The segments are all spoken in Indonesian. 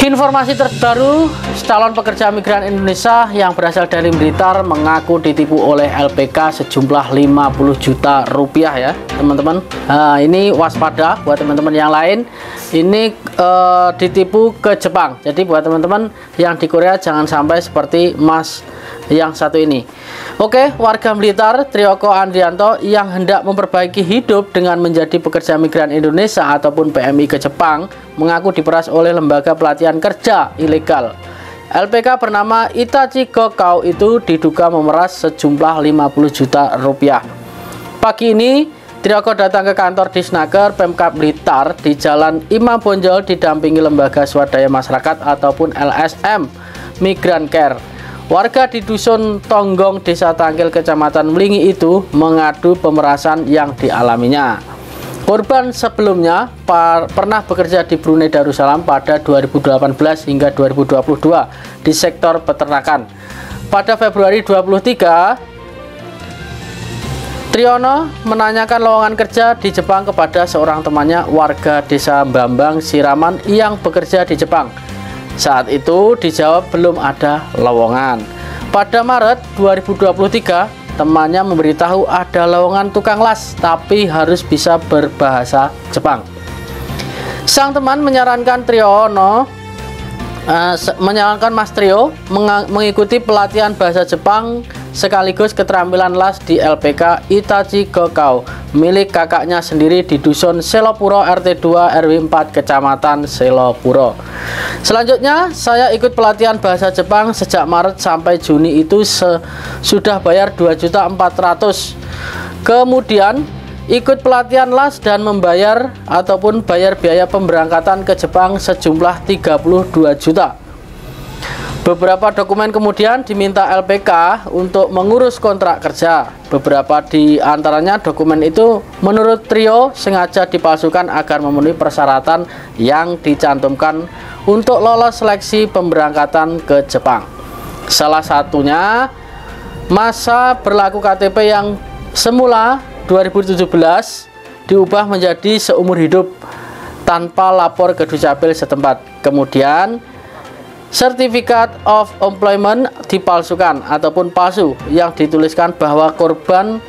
Informasi terbaru, calon pekerja migran Indonesia yang berasal dari Blitar mengaku ditipu oleh LPK sejumlah 50 juta rupiah ya teman-teman. Ini waspada buat teman-teman yang lain. Ini ditipu ke Jepang. Jadi buat teman-teman yang di Korea jangan sampai seperti Mas yang satu ini. Oke, warga Blitar, Trioko Andrianto yang hendak memperbaiki hidup dengan menjadi pekerja migran Indonesia ataupun PMI ke Jepang mengaku diperas oleh lembaga pelatihan kerja ilegal. LPK bernama Itachi Gokao itu diduga memeras sejumlah 50 juta rupiah. Pagi ini, Trioko datang ke kantor Disnaker Pemkab Blitar di Jalan Imam Bonjol didampingi lembaga swadaya masyarakat ataupun LSM Migran Care. Warga di Dusun Tonggong, Desa Tangkil, Kecamatan Mlingi itu mengadu pemerasan yang dialaminya. Korban sebelumnya pernah bekerja di Brunei Darussalam pada 2018 hingga 2022 di sektor peternakan. Pada Februari 23, Triono menanyakan lowongan kerja di Jepang kepada seorang temannya warga Desa Bambang Siraman yang bekerja di Jepang. Saat itu dijawab belum ada lowongan. Pada Maret 2023, temannya memberitahu ada lowongan tukang las, tapi harus bisa berbahasa Jepang. Sang teman menyarankan Mas Trio mengikuti pelatihan bahasa Jepang sekaligus keterampilan las di LPK Itachi Gokao milik kakaknya sendiri di Dusun Selopuro RT 2 RW 4 Kecamatan Selopuro. Selanjutnya saya ikut pelatihan bahasa Jepang sejak Maret sampai Juni itu sudah bayar 2.400.000. Kemudian ikut pelatihan las dan membayar ataupun bayar biaya pemberangkatan ke Jepang sejumlah 32 juta. Beberapa dokumen kemudian diminta LPK untuk mengurus kontrak kerja. Beberapa di antaranya dokumen itu menurut Trio sengaja dipalsukan agar memenuhi persyaratan yang dicantumkan untuk lolos seleksi pemberangkatan ke Jepang. Salah satunya masa berlaku KTP yang semula 2017 diubah menjadi seumur hidup tanpa lapor ke Dukcapil setempat. Kemudian Certificate of Employment dipalsukan ataupun palsu yang dituliskan bahwa korban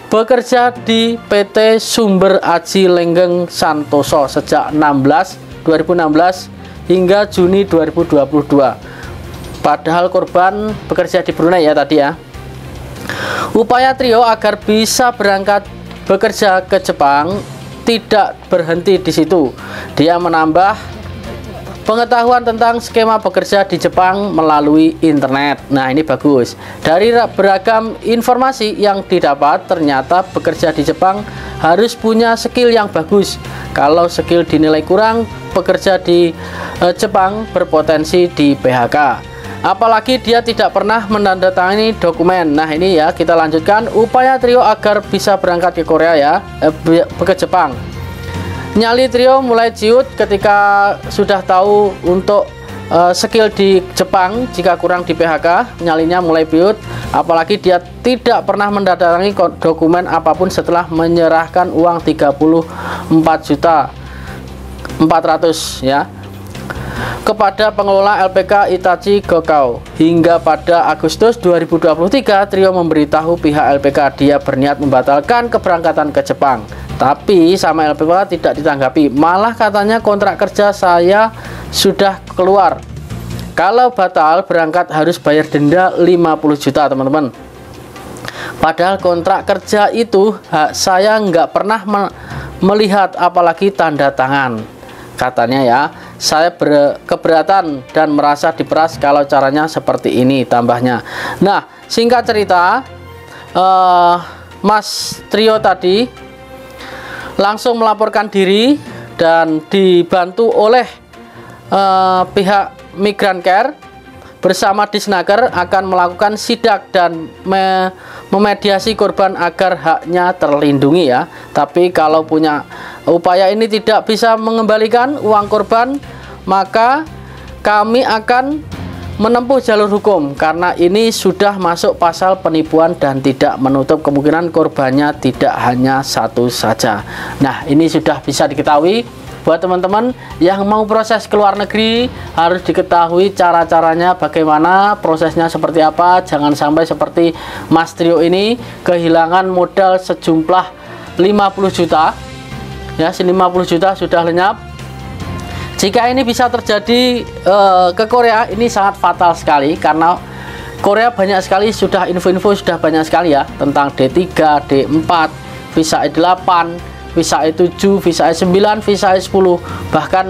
bekerja di PT Sumber Aji Lenggeng Santoso sejak 2016 hingga Juni 2022. Padahal korban bekerja di Brunei ya tadi ya. Upaya Trio agar bisa berangkat bekerja ke Jepang tidak berhenti di situ. Dia menambah pengetahuan tentang skema bekerja di Jepang melalui internet. Nah, ini bagus. Dari beragam informasi yang didapat, ternyata bekerja di Jepang harus punya skill yang bagus. Kalau skill dinilai kurang, pekerja di Jepang berpotensi di PHK. Apalagi dia tidak pernah menandatangani dokumen. Nah, ini ya, kita lanjutkan upaya Trio agar bisa berangkat ke Korea ya, ke Jepang. Nyali Trio mulai ciut ketika sudah tahu untuk skill di Jepang jika kurang di PHK, nyalinya mulai piut. Apalagi dia tidak pernah mendatangi dokumen apapun setelah menyerahkan uang 34.400.000 ya kepada pengelola LPK Itachi Gokao. Hingga pada Agustus 2023, Trio memberitahu pihak LPK dia berniat membatalkan keberangkatan ke Jepang. Tapi sama LPK tidak ditanggapi. Malah katanya kontrak kerja saya sudah keluar. Kalau batal berangkat harus bayar denda 50 juta teman-teman. Padahal kontrak kerja itu saya nggak pernah melihat apalagi tanda tangan. Katanya ya, saya keberatan dan merasa diperas kalau caranya seperti ini, tambahnya. Nah, singkat cerita, Mas Trio tadi langsung melaporkan diri dan dibantu oleh pihak Migran Care bersama Disnaker akan melakukan sidak dan memediasi korban agar haknya terlindungi ya. Tapi kalau punya upaya ini tidak bisa mengembalikan uang korban, maka kami akan menempuh jalur hukum karena ini sudah masuk pasal penipuan dan tidak menutup kemungkinan korbannya tidak hanya satu saja. Nah, ini sudah bisa diketahui buat teman-teman yang mau proses ke luar negeri harus diketahui cara-caranya bagaimana, prosesnya seperti apa. Jangan sampai seperti Mas Trio ini kehilangan modal sejumlah 50 juta ya, 50 juta sudah lenyap. Jika ini bisa terjadi ke Korea, ini sangat fatal sekali, karena Korea banyak sekali sudah info-info, sudah banyak sekali ya tentang D3, D4, visa E8, visa E7, visa E9, visa E10. Bahkan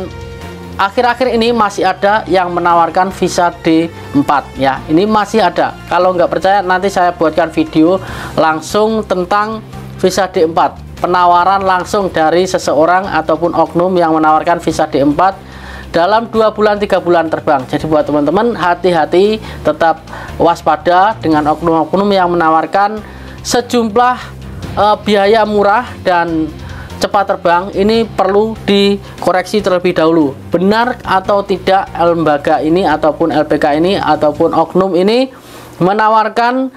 akhir-akhir ini masih ada yang menawarkan visa D4 ya. Ini masih ada. Kalau nggak percaya, nanti saya buatkan video langsung tentang visa D4, penawaran langsung dari seseorang ataupun oknum yang menawarkan visa D4 dalam 2 bulan 3 bulan terbang. Jadi buat teman-teman, hati-hati, tetap waspada dengan oknum-oknum yang menawarkan sejumlah biaya murah dan cepat terbang. Ini perlu dikoreksi terlebih dahulu, benar atau tidak lembaga ini ataupun LPK ini ataupun oknum ini menawarkan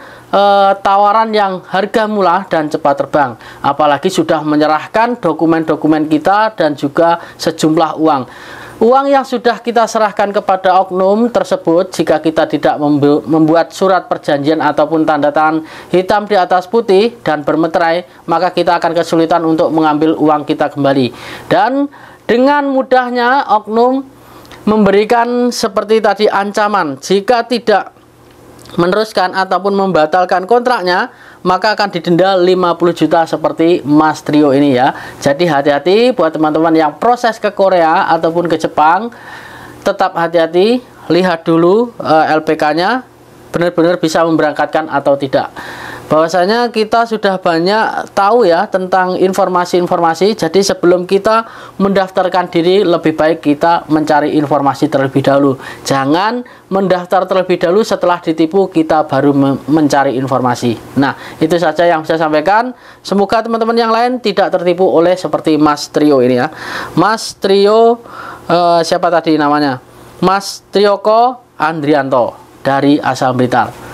tawaran yang harga murah dan cepat terbang, apalagi sudah menyerahkan dokumen-dokumen kita dan juga sejumlah uang yang sudah kita serahkan kepada oknum tersebut. Jika kita tidak membuat surat perjanjian ataupun tanda tangan hitam di atas putih dan bermeterai, maka kita akan kesulitan untuk mengambil uang kita kembali. Dan dengan mudahnya oknum memberikan seperti tadi ancaman, jika tidak meneruskan ataupun membatalkan kontraknya, maka akan didenda 50 juta seperti Mas Trio ini ya. Jadi hati-hati buat teman-teman yang proses ke Korea ataupun ke Jepang, tetap hati-hati, lihat dulu LPK-nya benar-benar bisa memberangkatkan atau tidak. Bahwasanya kita sudah banyak tahu ya tentang informasi-informasi. Jadi sebelum kita mendaftarkan diri, lebih baik kita mencari informasi terlebih dahulu. Jangan mendaftar terlebih dahulu, setelah ditipu kita baru mencari informasi. Nah, itu saja yang saya sampaikan. Semoga teman-teman yang lain tidak tertipu oleh seperti Mas Trio ini ya. Mas Trio siapa tadi namanya? Mas Trioko Andrianto dari asal Blitar.